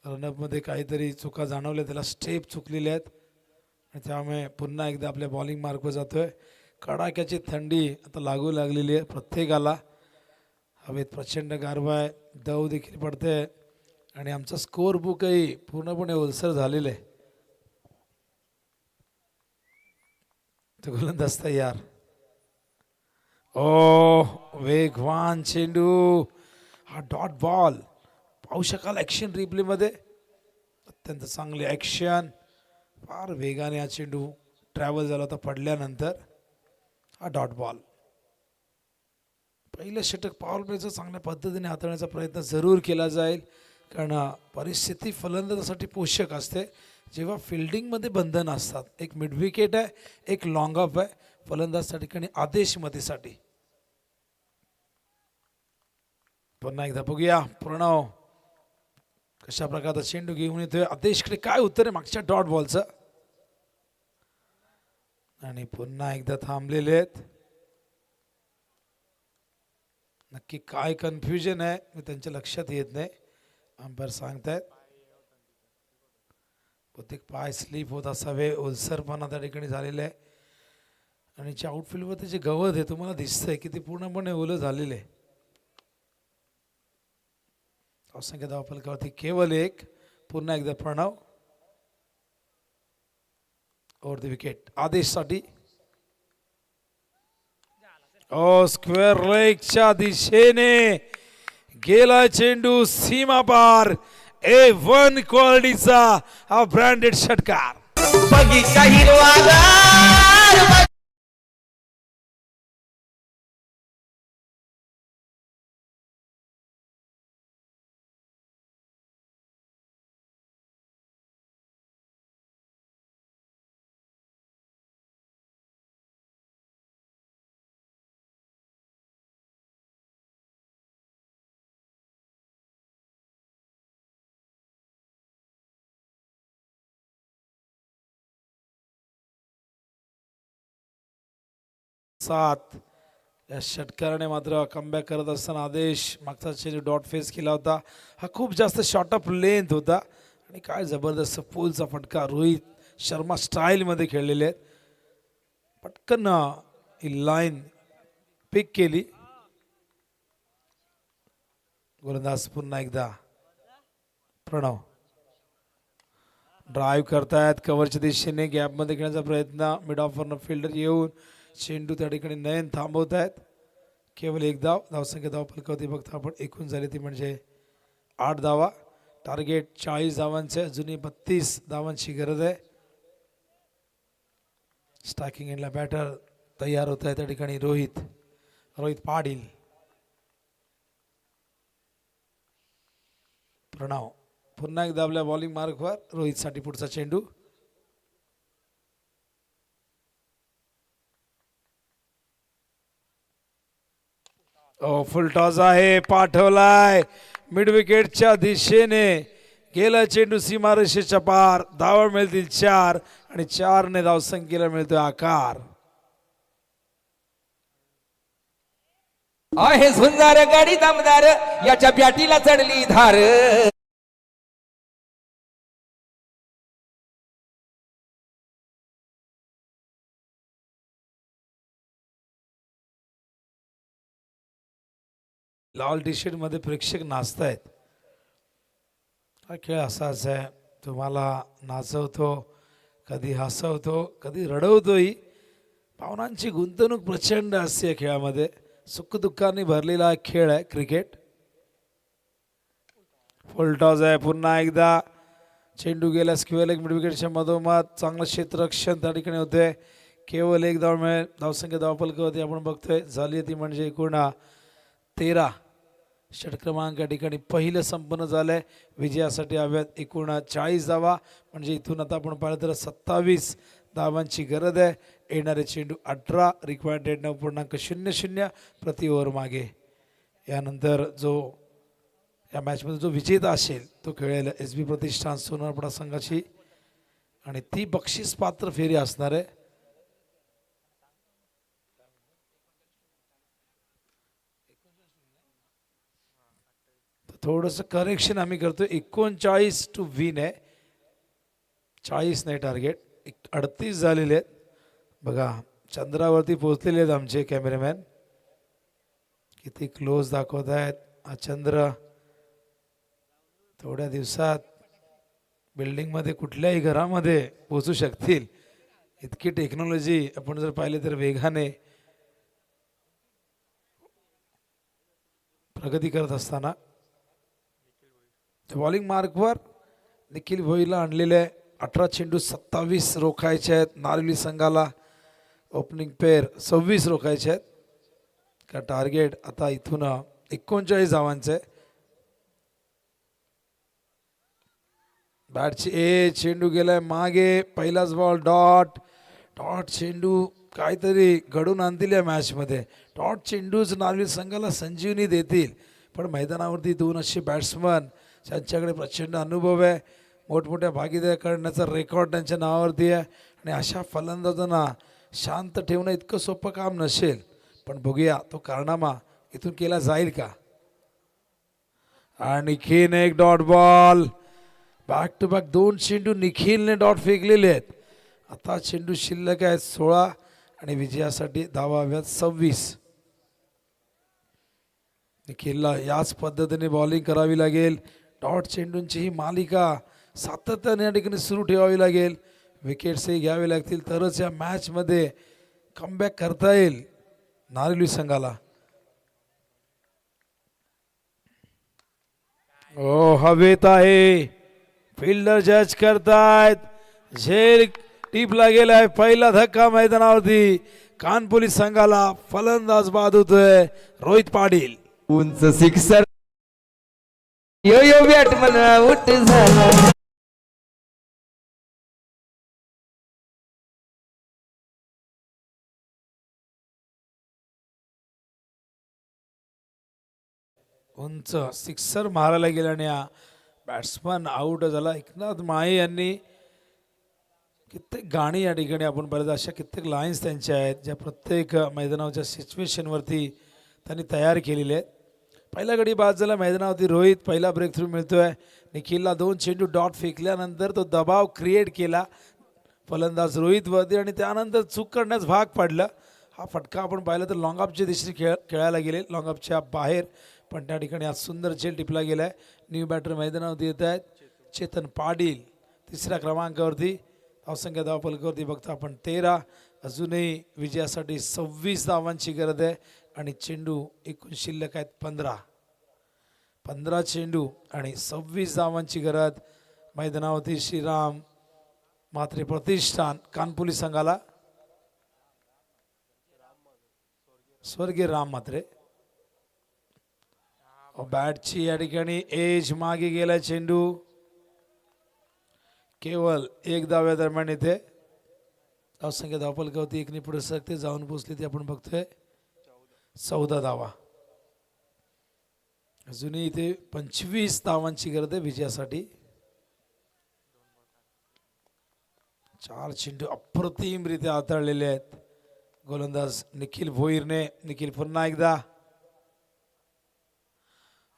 रनअपमध्ये काहीतरी चुका जाणवल्या, त्याला स्टेप चुकलेले आहेत आणि त्यामुळे पुन्हा एकदा आपल्या बॉलिंग मार्कवर जातोय. कडाक्याची थंडी आता लागू लागलेली आहे प्रत्येकाला. हवेत प्रचंड गारवा आहे, दव देखील पडते आणि आमचा स्कोअर बुकही पूर्णपणे ओलसर झालेलं आहे. तो गोलंदाज तयार. ओ वेगवान चेंडू, हा डॉट बॉल पाहू शकाल ॲक्शन रिप्लेमध्ये. अत्यंत चांगली ॲक्शन, फार वेगाने हा चेंडू ट्रॅव्हल झाला होता पडल्यानंतर. हा डॉट बॉल. पहिलं षटक पॉवर प्लेचं चांगल्या पद्धतीने हाताळण्याचा प्रयत्न जरूर केला जाईल, कारण परिस्थिती फलंदाजासाठी पोषक असते जेव्हा फिल्डिंगमध्ये बंधन असतात. एक मिड विकेट आहे, एक लॉंग ऑफ आहे फलंदाज ठिकाणी आदेश मतेसाठी. पुन्हा एकदा बघूया प्रणव कशा प्रकारचा चेंडू घेऊन येतोय. आदेशकडे काय उत्तर आहे मागच्या डॉट बॉलचं. आणि पुन्हा एकदा थांबलेले आहेत. नक्की काय कन्फ्युजन आहे मी त्यांच्या लक्षात येत नाही. अंपायर सांगतायत बहुतेक पाय स्लिप होत असावे, ओलसरपणा त्या ठिकाणी झालेला आहे. आणि जे आउटफील्डवर जे गवत आहे तुम्हाला दिसतंय की ते पूर्णपणे ओलं झालेलं आहे. धावसंख्या धावफलकावरती केवळ एक. पुन्हा एकदा प्रणव ओव्हर द विकेट आदेशसाठी. ओ स्क्वेअर लेगच्या दिशेने गेला चेंडू, सीमा पार. A1 क्वालिटीचा हा ब्रँडेड षटकार. बगीचा हिरवागार. सात या षटकाराने मात्र कमबॅक करत असताना आदेश मागचा चेंडू डॉट फेस केला होता. हा खूप जास्त शॉर्ट ऑफ लेंथ होता आणि काय जबरदस्त पोलचा फटका रोहित शर्मा स्टाईलमध्ये खेळलेले आहेत. पटकन ही लाईन पिक केली. गोलंदाज पुन्हा एकदा प्रणव ड्राईव्ह करतायत कव्हरच्या दिशेने, गॅपमध्ये खेळण्याचा प्रयत्न, मिड ऑफरनं फिल्डर येऊन चेंडू त्या ठिकाणी नयन थांबवत आहेत. केवळ एक धाव, धावसंख्या धाव फलकावती बघता आपण एकूण झाली ती म्हणजे 8 धावा. टार्गेट 40 धावांचे, अजूनही 32 धावांची गरज आहे. स्टॅकिंग एंडला बॅटर तयार होत आहे त्या ठिकाणी रोहित पाटील. प्रणव पुन्हा एकदा आपल्या बॉलिंग मार्कवर, रोहितसाठी पुढचा चेंडू. फुल टॉस आहे, पाठवलाय मिड विकेटच्या दिशेने, गेला चेंडू सीमारेषेच्या पार. धावा मिळतील 4 आणि 4 ने धावसंख्येला मिळतोय आकार. आहे सुंदर गाडी दमदार, याच्या बॅटीला चढली धार. लाल टी शर्ट मध्ये प्रेक्षक नाचतायत. हा खेळ असाच आहे, तुम्हाला नाचवतो, कधी हसवतो, कधी रडवतोही. भावनांची गुंतवणूक प्रचंड असते या खेळामध्ये. सुखदुःखांनी भरलेला खेळ आहे क्रिकेट. फुल टॉस आहे पुन्हा एकदा, चेंडू गेला स्क्वेअर लेग मिड विकेटच्या मधोमध, चांगलं क्षेत्ररक्षण त्या ठिकाणी होते. केवळ एक धाव मिळेल, धावसंख्या धावफलक होती आपण बघतोय झाली ती म्हणजे एकूण 13. षटक्रमांक या ठिकाणी पहिलं संपन्न झालंय. विजयासाठी हव्यात एकूण 40 धावा, म्हणजे इथून आता आपण पाहिलं तर 27 धावांची गरज आहे. येणारे चेंडू 18, रिक्वायर्ड रेट 9.00 प्रति ओव्हर मागे. यानंतर जो या मॅचमध्ये जो विजेता असेल तो खेळेल SB प्रतिष्ठान सोनारपाडा संघाची, आणि ती बक्षीस पात्र फेरी असणार आहे. थोडंसं करेक्शन आम्ही करतो, 39 टू विन आहे, 40 नाही टार्गेट. 38 झालेले आहेत बघा. चंद्रावरती पोहोचलेले आहेत आमचे कॅमेरामॅन, किती क्लोज दाखवत आहेत. हा चंद्र थोड्या दिवसात बिल्डिंगमध्ये कुठल्याही घरामध्ये पोहोचू शकतील, इतकी टेक्नॉलॉजी आपण जर पाहिले तर वेगाने प्रगती करत असताना. बॉलिंग मार्कवर निखिल भोईला आणलेले 18 चेंडू 27 रोखायचे आहेत. नारिवली संघाला ओपनिंग पेअर 26 रोखायचे आहेत. का टार्गेट आता इथून 39 धावांचे. बॅटची चेंडू गेलाय मागे, पहिलाच बॉल डॉट. चेंडू काहीतरी घडून आणतील या मॅचमध्ये. चेंडूच नारिवली संघाला संजीवनी देतील, पण मैदानावरती 2 असे बॅट्समन त्यांच्याकडे प्रचंड अनुभव आहे, मोठमोठ्या भागीदारी करण्याचा रेकॉर्ड त्यांच्या नावावरती आहे. आणि अशा फलंदाजांना शांत ठेवणं इतकं सोपं काम नसेल, पण बघूया तो कारनामा इथून केला जाईल का. आणि निखिल एक dot ball, back to back 2 चेंडू निखिलने डॉट फेकलेले आहेत. आता चेंडू शिल्लक आहेत 16 आणि विजयासाठी धावा हव्यात 26. निखिलला याच पद्धतीने बॉलिंग करावी लागेल. चेंडूंची ही मालिका सातत्याने या ठिकाणी सुरू ठेवावी लागेल. विकेट्सही घ्यावे लागतील तरच या मॅचमध्ये कमबॅक करता येईल नारिवली संघाला. हवेत आहे, फिल्डर जज करतायत, झेल टीपला गेलाय. पहिला धक्का मैदानावरती कानपुली संघाला. फलंदाज बाद होतोय रोहित पाटील. उंच सिक्सर, यो यो बॅटमन आउट झाला. उंच सिक्सर मारायला गेल्याने बॅट्समन आउट झाला. एकनाथ माळे यांनी कित्येक गाणी या ठिकाणी आपण पाहिलं, अशा कित्येक लाईन्स त्यांच्या आहेत ज्या प्रत्येक मैदानाच्या सिच्युएशनवरती त्यांनी तयार केलेले आहेत. पहिला गडी बाद झाला मैदानावरती रोहित, पहिला ब्रेक थ्रू मिळतोय. निखिलला 2 चेंडू डॉट फेकल्यानंतर तो दबाव क्रिएट केला फलंदाज रोहित वरती आणि त्यानंतर चूक करण्यास भाग पडलं. हा फटका आपण पाहिला तर लॉंग ऑफच्या दिशेने खेळायला गेले, लॉंग ऑफच्या बाहेर, पण त्या ठिकाणी आज सुंदर झेल टिपला गेलाय. न्यू बॅटर मैदानावरती येत आहेत. चेतन पाटील तिसऱ्या क्रमांकावरती, धावसंख्या धावफलकावरती बघता आपण 13. अजूनही विजयासाठी 26 धावांची गरज आहे आणि चेंडू एकूण शिल्लक आहेत 15 चेंडू आणि 26 धावांची गरज. मैदानावरती श्रीराम म्हात्रे प्रतिष्ठान कानपुली संघाला, स्वर्गीय राम म्हात्रे. बॅटची या ठिकाणी एज मागे गेला चेंडू, केवळ 1 धाव्या दरम्यान येते. धावसंख्या धावफलकावरती एकने पुढे सरकते, जाऊन पोचली ती आपण बघतोय 14 धावा. अजूनही इथे 25 धावांची गरज आहे विजयासाठी. 4 चेंडू अप्रतिमरित्या हाताळलेले आहेत गोलंदाज निखिल भोईरने. निखिल पुन्हा एकदा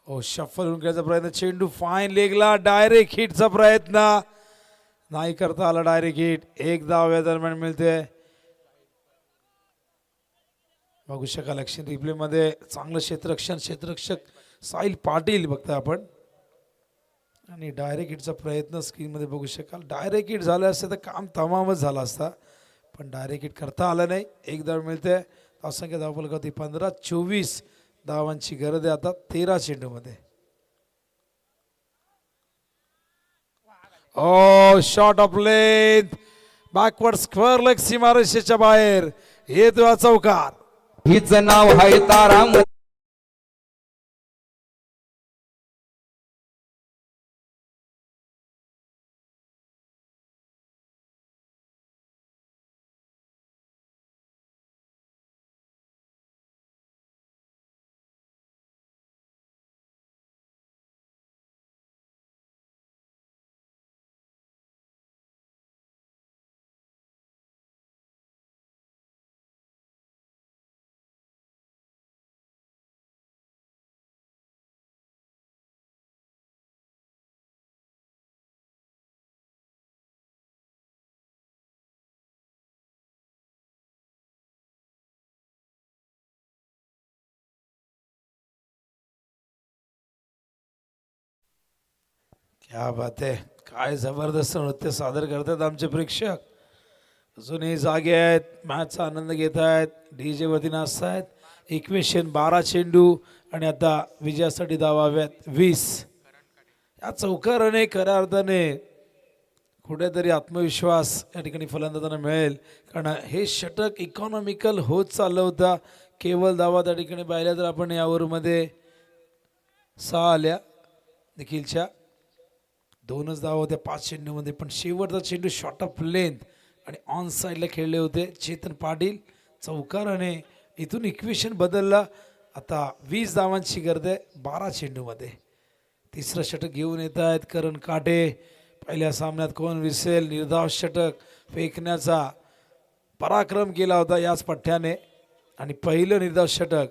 शफल होऊन खेळायचा प्रयत्न, चेंडू फाईन लेगला, डायरेक्ट हिटचा प्रयत्न नाही करता आला. डायरेक्ट हिट, 1 धाव या दरम्यान मिळते. बघू शकाल ॲक्शन रिप्ले मध्ये चांगलं क्षेत्ररक्षक साहिल पाटील बघताय आपण, आणि डायरेक्ट हिटचा प्रयत्न स्क्रीन मध्ये बघू शकाल. डायरेक्ट हिट झालं असतं तर काम तमामच झाला असता, पण डायरेक्ट हिट करता आलं नाही. 1 धाव मिळते. धावसंख्या धावफलकावरती 15. 24 धावांची गरज आहे आता 13 चेंडू मध्ये. Shot of length, backward square leg, सीमारेषेच्या बाहेर येतो चौकार. हिच नाव आहे तारा. क्या बात आहे, काय जबरदस्त नृत्य सादर करतात आमचे प्रेक्षक. अजूनही जागे आहेत, मॅचचा आनंद घेत आहेत, डीजे वरती नाचतायत. इक्वेशन 12 चेंडू आणि आता विजयासाठी धावाव्यात 20. या चौकाराने खऱ्या अर्थाने कुठेतरी आत्मविश्वास या ठिकाणी फलंदाजांना मिळेल, कारण हे षटक इकॉनॉमिकल होत चाललं होता. केवळ धावा त्या ठिकाणी पाहिल्या तर आपण या ओव्हरमध्ये 6 आल्या निखिलच्या, 2च धावा होत्या 5 चेंडूमध्ये, पण शेवटचा चेंडू शॉर्ट ऑफ लेंथ आणि ऑन साईडला खेळले होते चेतन पाटील. चौकाराने इथून इक्वेशन बदलला. आता 20 धावांची गरज आहे 12 चेंडूमध्ये. तिसरं षटक घेऊन येत आहेत करण काटे. पहिल्या सामन्यात कोण विसेल, निर्धाव षटक फेकण्याचा पराक्रम केला होता याच पठ्ठ्याने, आणि पहिलं निर्धाव षटक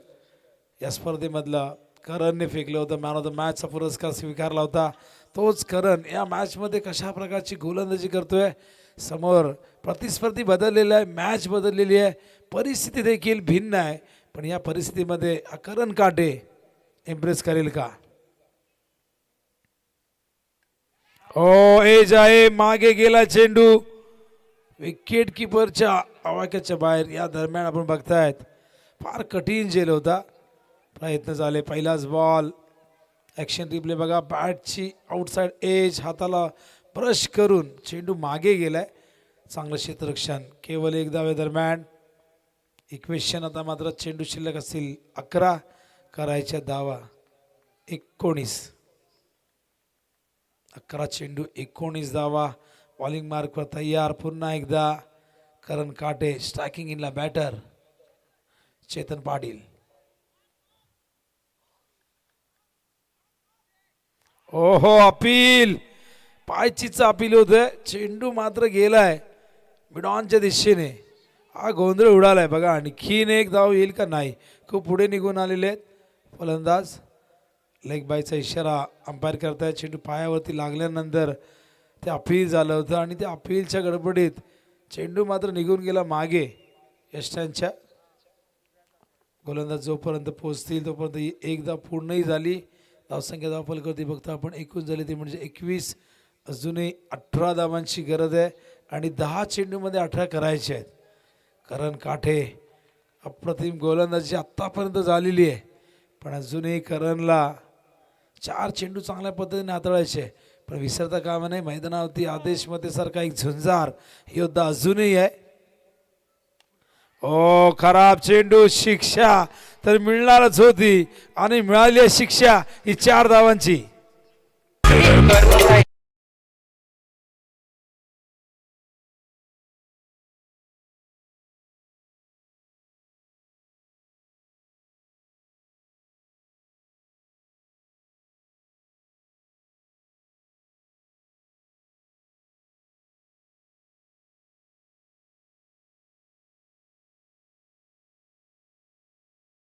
या स्पर्धेमधलं करणने फेकलं होतं. मॅन ऑफ द मॅचचा पुरस्कार स्वीकारला होता तोच करण. या मॅचमध्ये कशा प्रकारची गोलंदाजी करतोय. समोर प्रतिस्पर्धी बदललेला आहे, मॅच बदललेली आहे, परिस्थिती देखील भिन्न आहे, पण या परिस्थितीमध्ये हा करण काटे इम्प्रेस करेल का. एज आहे, मागे गेला चेंडू, विकेट किपरच्या आवाक्याच्या बाहेर. या दरम्यान आपण बघतायत फार कठीण झेल होता, प्रयत्न झाले. पहिलाच बॉल, ॲक्शन रिप्ले बघा. बॅटची आउटसाइड एज, हाताला ब्रश करून चेंडू मागे गेलाय. चांगलं क्षेत्ररक्षण. केवळ 1 धावे दरम्यान. इक्वेशन आता मात्र चेंडू शिल्लक असतील 11, करायच्या धावा 19. 11 चेंडू 19 धावा. बॉलिंग मार्कवर तयार. पुन्हा एकदा करण काटे. स्ट्रायकिंग इनला बॅटर चेतन पाटील. अपील, पायचीचं अपील होतं. चेंडू मात्र गेलाय मिडॉनच्या दिशेने. हा गोंधळ उडालाय बघा. आणखीन 1 धाव येईल का नाही. खूप पुढे निघून आलेले आहेत फलंदाज. लेग बायचा इशारा अंपायर करतायत. चेंडू पायावरती लागल्यानंतर ते अपील झालं होतं आणि त्या अपीलच्या गडबडीत चेंडू मात्र निघून गेला मागे यष्ट्यांच्या. गोलंदाज जोपर्यंत पोहोचतील तोपर्यंत एकदा पूर्णही झाली. धावसंख्या धावफलकावरती बघता आपण एकूण झाली ती म्हणजे 21. अजूनही 18 धावांची गरज आहे आणि 10 चेंडूमध्ये 18 करायचे आहेत. करण काठे अप्रतिम गोलंदाजी आत्तापर्यंत झालेली आहे, पण अजूनही करणला 4 चेंडू चांगल्या पद्धतीने हाताळायचे. पण विसरता कामा नाही, मैदानावरती आदेश मते सारखा एक झुंजार योद्धा अजूनही आहे. ओ खराब चेंडू, शिक्षा तर मिळणारच होती आणि मिळाली आहे शिक्षा ही 4 धावांची.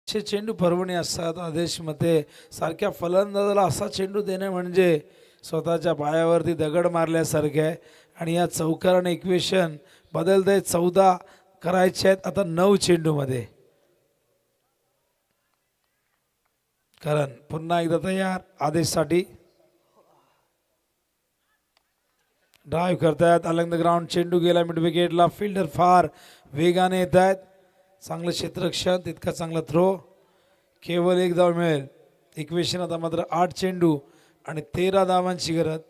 चेंडू परवणी असतात आदेश मते सारख्या फलंदाजाला असा चेंडू देणे म्हणजे स्वतःच्या पायावरती दगड मारल्यासारखे आहे. आणि या चौकाराने इक्वेशन बदलते. 14 करायचे आहेत आता 9 चेंडूमध्ये. करण पुन्हा एकदा तयार आदेशसाठी. ड्राईव्ह करतायत अलंग द ग्राउंड. चेंडू गेला मिड विकेटला. फिल्डर फार वेगाने येत आहेत. चांगलं क्षेत्ररक्षण, तितका चांगला थ्रो. केवळ 1 धाव मिळेल. इक्वेशन आता मात्र 8 चेंडू आणि 13 धावांची गरज.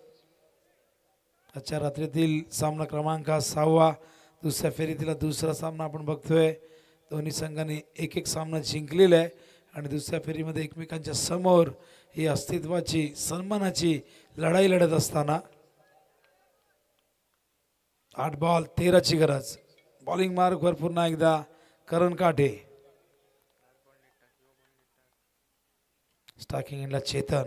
आजच्या रात्रीतील सामना क्रमांक 6वा. दुसऱ्या फेरीतील दुसरा सामना आपण बघतोय. दोन्ही संघांनी एक सामना जिंकलेला आहे आणि दुसऱ्या फेरीमध्ये एकमेकांच्या समोर ही अस्तित्वाची सन्मानाची लढाई लढत असताना 8 बॉल 13ची गरज. बॉलिंग मार्कवर पुन्हा एकदा करण काठे. स्टार्किंग एंडला चेतन.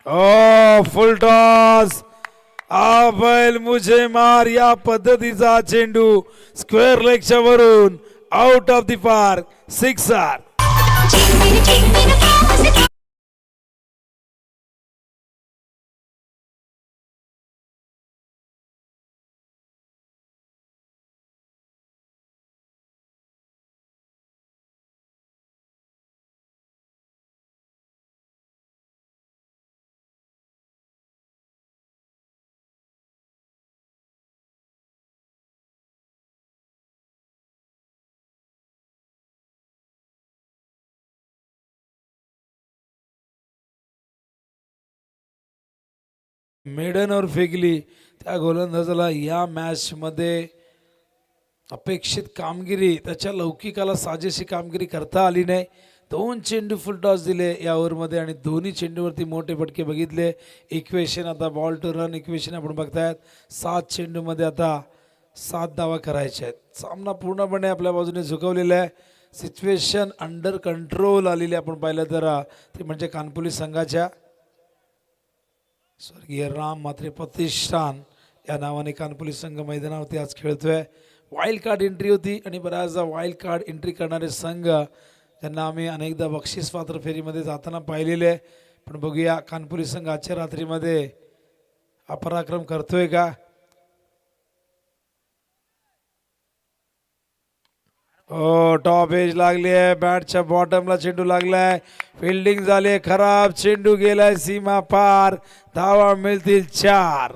ओ फुल टॉस. बैल मुझे मार या पद्धतीचा चेंडू स्क्वेअर लेगच्या वरून आउट ऑफ द पार्क. 6 मेडनवर फेकली. त्या गोलंदाजाला या मॅचमध्ये अपेक्षित कामगिरी, त्याच्या लौकिकाला साजेशी कामगिरी करता आली नाही. 2 चेंडू फुल टॉस दिले या ओव्हरमध्ये आणि दोन्ही चेंडूवरती मोठे फटके बघितले. इक्वेशन आता बॉल टू रन इक्वेशन आपण बघतायत. 7 चेंडूमध्ये आता 7 धावा करायच्या आहेत. सामना पूर्णपणे आपल्या बाजूने झुकवलेला आहे. सिच्युएशन अंडर कंट्रोल आलेली आपण पाहिलं तर ते म्हणजे कानपुली संघाच्या. स्वर्गीय राम म्हात्रे प्रतिष्ठान या नावाने कानपुली संघ मैदानावरती आज खेळतोय. वाईल्ड कार्ड एंट्री होती आणि बऱ्याचदा वाईल्ड कार्ड एंट्री करणारे संघ त्यांना आम्ही अनेकदा बक्षीस पात्र फेरीमध्ये जाताना पाहिलेले आहे. पण बघूया कानपुली संघ आजच्या रात्रीमध्ये अपराक्रम करतोय का. हो टॉप एज लागली आहे. बॅटच्या बॉटमला चेंडू लागलाय. फिल्डिंग झाली खराब. चेंडू गेलाय सीमा पार. धावा मिळतील 4.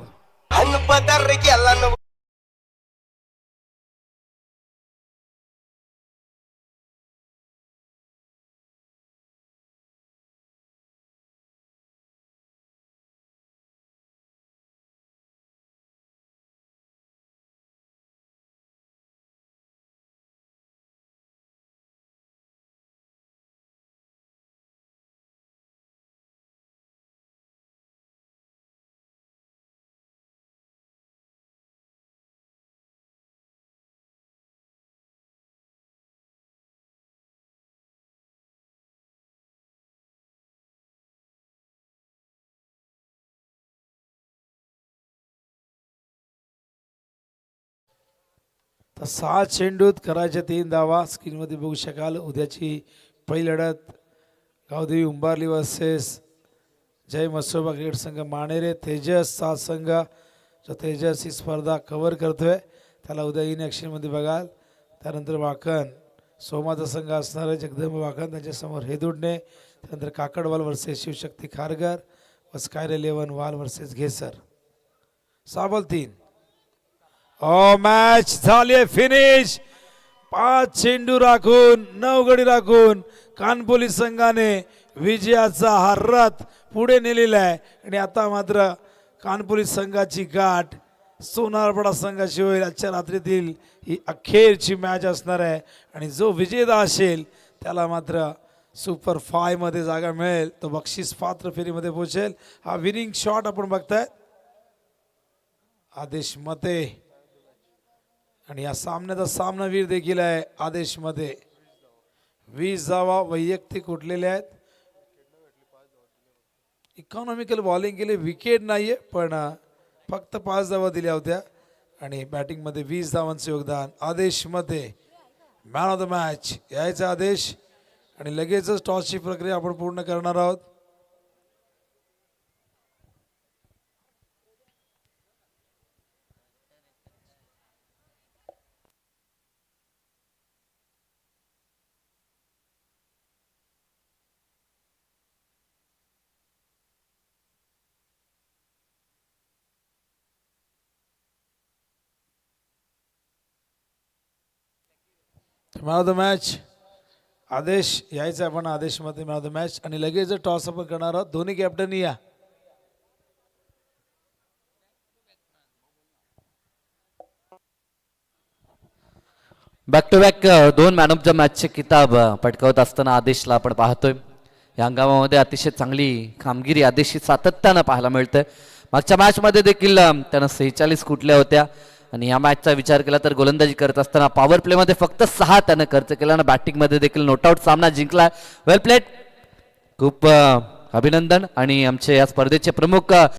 तर 6 चेंडूत करायच्या 3 धावा. स्क्रीनमध्ये बघू शकाल उद्याची पहिली लढत गावदेवी उंबारली वर्सेस जय मसोबा क्रिकेट संघ माणेरे. तेजस सात संघ, जो तेजस ही स्पर्धा कव्हर करतोय त्याला उद्या इन ॲक्शनमध्ये बघाल. त्यानंतर वाकण सोमाचा संघ असणार आहे, जगदंब वाकण त्यांच्यासमोर हेदुडणे. त्यानंतर काकडवाल वर्सेस शिवशक्ती खारघर व स्कायर 11 वाल वर्सेस घेसर. 6-3. मॅच झाली फिनिश. 5 चेंडू राखून 9 गडी राखून कानपोली संघाने विजयाचा हा रथ पुढे नेलेला आहे. आणि आता मात्र कानपोली संघाची गाठ सोनारपाडा संघाची होईल. आजच्या रात्रीतील ही अखेरची मॅच असणार आहे आणि जो विजेता असेल त्याला मात्र सुपर 5 मध्ये जागा मिळेल, तो बक्षीस पात्र फेरीमध्ये पोहोचेल. हा विनिंग शॉट आपण बघताय आदेश मते आणि या सामन्याचा सामनावीर देखील आहे आदेश मते. 20 धावा वैयक्तिक उठलेले आहेत. इकॉनॉमिकल बॉलिंग केली, विकेट नाहीये पण फक्त 5 धावा दिल्या होत्या आणि बॅटिंग मध्ये 20 धावांचे योगदान. आदेश मते मॅन ऑफ द मॅच यायचा आदेश आणि लगेचच टॉसची प्रक्रिया आपण पूर्ण करणार आहोत. मॅन ऑफ द मॅच आदेश यायचं आपण आदेश मध्ये मॅन ऑफ द मॅच आणि लगेच टॉस आपण करणार आहोत. दोन्ही कॅप्टन या. Back to back 2 man of the मॅचचे किताब पटकावत असताना आदेशला आपण पाहतोय. या हंगामामध्ये अतिशय चांगली कामगिरी आदेशची सातत्यानं पाहायला मिळते. मागच्या मॅचमध्ये देखील त्यानं 46 कुठल्या होत्या आणि या मॅचचा विचार केला तर गोलंदाजी करत असताना पॉवर प्लेमध्ये फक्त 6 त्यानं खर्च केला आणि बॅटिंगमध्ये देखील नॉट आउट सामना जिंकला. वेल प्लेड. खूप अभिनंदन. आणि आमचे या स्पर्धेचे प्रमुख